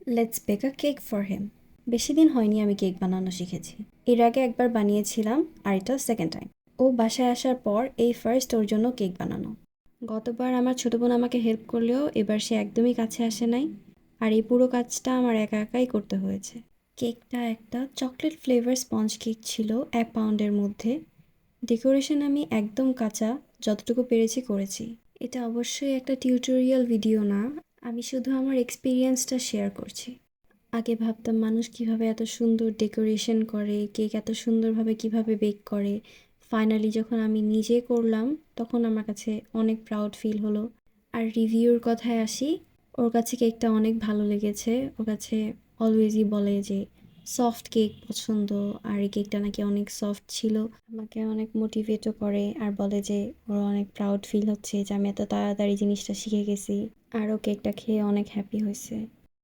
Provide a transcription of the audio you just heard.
Let's bake a cake for him. বেশি দিন হয়নি আমি কেক বানানো শিখেছি। এর আগে একবার বানিয়েছিলাম, আর এটা সেকেন্ড টাইম। ও বাসায় আসার পর এই ফার্স্ট ওর জন্য কেক বানানো। গতবার আমার ছোট বোন আমাকে হেল্প করলেও এবার সে একদমই কাছে আসে নাই, আর এই পুরো কাজটা আমার একা একাই করতে হয়েছে। কেকটা একটা চকলেট ফ্লেভার স্পঞ্জ কেক ছিল 1 পাউন্ডের মধ্যে। ডেকোরেশন আমি একদম কাঁচা, যতটুকু পেরেছি করেছি। এটা অবশ্যই একটা টিউটোরিয়াল ভিডিও না, আমি শুধু আমার এক্সপিরিয়েন্সটা শেয়ার করছি। আগে ভাবতাম মানুষ কিভাবে এত সুন্দর ডেকোরেশন করে, কেক এত সুন্দরভাবে কিভাবে বেক করে। ফাইনালি যখন আমি নিজে করলাম, তখন আমার কাছে অনেক প্রাউড ফিল হলো। আর রিভিউর কথায় আসি, ওর কাছে কেকটা অনেক ভালো লেগেছে। ওর কাছে অলওয়েজই বলে যে সফট কেক পছন্দ, আর এই কেকটা নাকি অনেক সফট ছিল। আমাকে অনেক মোটিভেটও করে আর বলে যে ওর অনেক প্রাউড ফিল হচ্ছে যে আমি এত তাড়াতাড়ি জিনিসটা শিখে গেছি। আর ও কেকটা খেয়ে অনেক হ্যাপি হয়েছে।